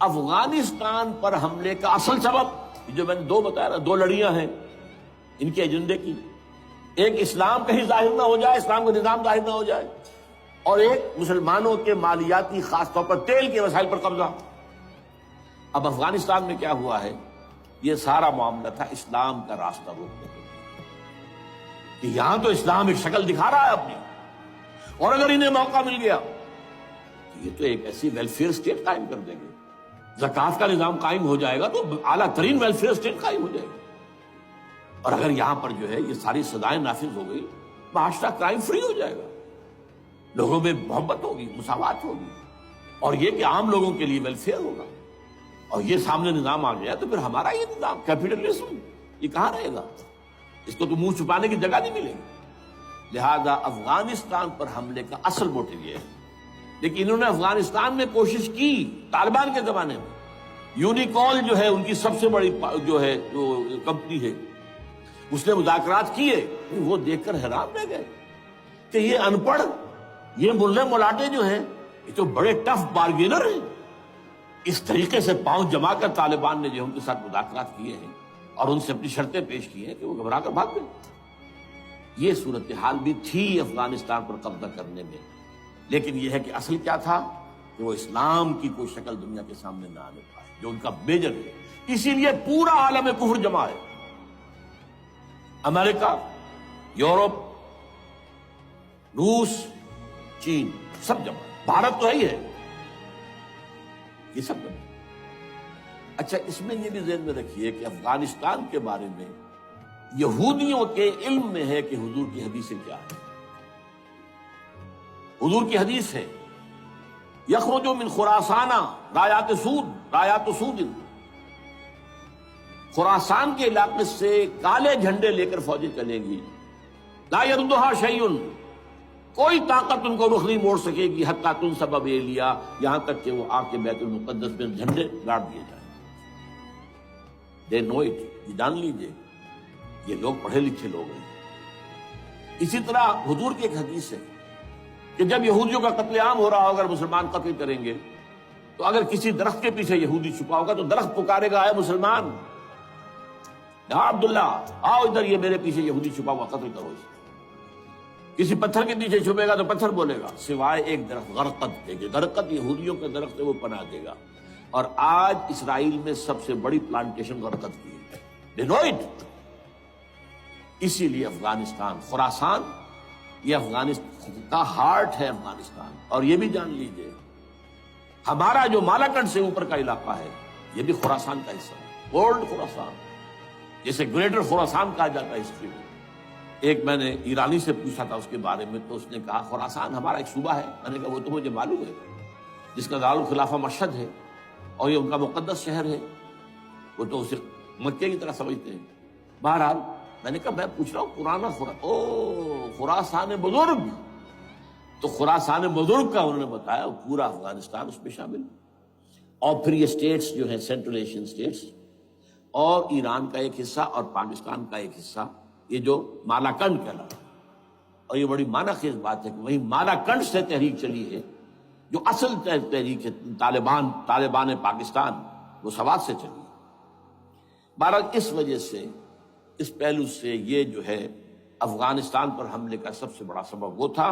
افغانستان پر حملے کا اصل سبب جو میں نے دو بتایا نا، دو لڑیاں ہیں ان کے ایجنڈے کی، ایک اسلام کہیں ظاہر نہ ہو جائے، اسلام کا نظام ظاہر نہ ہو جائے، اور ایک مسلمانوں کے مالیاتی خاص طور پر تیل کے وسائل پر قبضہ۔ اب افغانستان میں کیا ہوا ہے، یہ سارا معاملہ تھا اسلام کا راستہ روکنے کے لیے کہ یہاں تو اسلام ایک شکل دکھا رہا ہے اپنی، اور اگر انہیں موقع مل گیا تو یہ تو ایک ایسی ویلفیئر اسٹیٹ قائم کر دیں گے، زکوٰۃ کا نظام قائم ہو جائے گا تو اعلیٰ ترین ویلفیئر اسٹیٹ قائم ہو جائے گی، اور اگر یہاں پر جو ہے یہ ساری سزائیں نافذ ہو گئی، معاشرہ کرائم فری ہو جائے گا، لوگوں میں محبت ہوگی، مساوات ہوگی، اور یہ کہ عام لوگوں کے لیے ویلفیئر ہوگا، اور یہ سامنے نظام آ گیا تو پھر ہمارا یہ نظام کیپٹلزم یہ کہاں رہے گا، اس کو تو منہ چھپانے کی جگہ نہیں ملے گی۔ لہذا افغانستان پر حملے کا اصل موٹو یہ ہے، لیکن انہوں نے افغانستان میں کوشش کی طالبان کے زمانے میں، یونیکال جو ہے ان کی سب سے بڑی جو ہے جو کمپنی ہے، اس نے مذاکرات کیے، وہ دیکھ کر حیران رہ گئے کہ یہ ان پڑھ، یہ ملے ملاٹے جو ہیں یہ تو بڑے ٹف بارگینر ہیں، اس طریقے سے پاؤں جما کر طالبان نے جو ان کے ساتھ مذاکرات کیے ہیں اور ان سے اپنی شرطیں پیش کی ہیں کہ وہ گھبرا کر بھاگ گئے۔ یہ صورتحال بھی تھی افغانستان پر قبضہ کرنے میں، لیکن یہ ہے کہ اصل کیا تھا کہ وہ اسلام کی کوئی شکل دنیا کے سامنے نہ آنے پائے، جو ان کا میجر ہے۔ اسی لیے پورا عالم کفر جمع ہے، امریکہ، یورپ، روس، چین، سب جمع ہے، بھارت تو ہے ہی ہے، یہ سب جمع ہے۔ اچھا، اس میں یہ بھی ذہن میں رکھیے کہ افغانستان کے بارے میں یہودیوں کے علم میں ہے کہ حضور کی حدیثیں کیا ہے۔ حضور کی حدیث ہے یخرج من خراسان رایات سود، رایات سود، خراسان کے علاقے سے کالے جھنڈے لے کر فوجیں چلیں گی، لا یردھا شیء، کوئی طاقت ان کو رخ نہیں موڑ سکے گی، حتیٰ تنصب ایلیا، یہاں تک کہ وہ آ کے بیت المقدس میں جھنڈے گاڑ دیے جائیں۔ دے نو اٹ، یہ جان لیجیے، یہ لوگ پڑھے لکھے لوگ ہیں۔ اسی طرح حضور کی ایک حدیث ہے کہ جب یہودیوں کا قتل عام ہو رہا ہوگا، اگر مسلمان قتل کریں گے تو اگر کسی درخت کے پیچھے یہودی چھپا ہوگا تو درخت پکارے گا، اے مسلمان، یا عبداللہ آؤ ادھر، یہ میرے پیچھے یہودی چھپا ہوا، قتل کرو اسے۔ کسی پتھر کے پیچھے چھپے گا تو پتھر بولے گا، سوائے ایک درخت غرقد کے، کہ غرقد یہودیوں کے درخت ہے، وہ پناہ دے گا۔ اور آج اسرائیل میں سب سے بڑی پلانٹیشن غرقد کی ہے، دے نو اٹ۔ اسی لیے افغانستان، خراسان، یہ افغانستان کا ہارٹ ہے افغانستان۔ اور یہ بھی جان لیجئے، ہمارا جو مالاکنڈ سے اوپر کا علاقہ ہے یہ بھی خراسان کا حصہ ہے، اولڈ خراسان، جسے گریٹر خراسان کہا جاتا ہے ہسٹری میں۔ ایک میں نے ایرانی سے پوچھا تھا اس کے بارے میں، تو اس نے کہا خراسان ہمارا ایک صوبہ ہے۔ میں نے کہا وہ تو مجھے معلوم ہے، جس کا دارالخلافہ مشہد ہے اور یہ ان کا مقدس شہر ہے، وہ تو اسے مکے کی طرح سمجھتے ہیں۔ بہرحال میں نے کہا میں پوچھ رہا ہوں پرانا خراسان بزرگ، تو خراسان بزرگ کا انہوں نے بتایا پورا افغانستان اس میں شامل، اور پھر یہ اسٹیٹس جو ہیں سینٹرل ایشین اسٹیٹس، اور ایران کا ایک حصہ اور پاکستان کا ایک حصہ، یہ جو مالاکنڈ کہلاتا ہے۔ اور یہ بڑی معنی خیز بات ہے کہ وہی مالاکنڈ سے تحریک چلی ہے، جو اصل تحریک ہے طالبان پاکستان، وہ سوات سے چلی ہے۔ بہرحال اس وجہ سے، اس پہلو سے یہ جو ہے افغانستان پر حملے کا سب سے بڑا سبب وہ تھا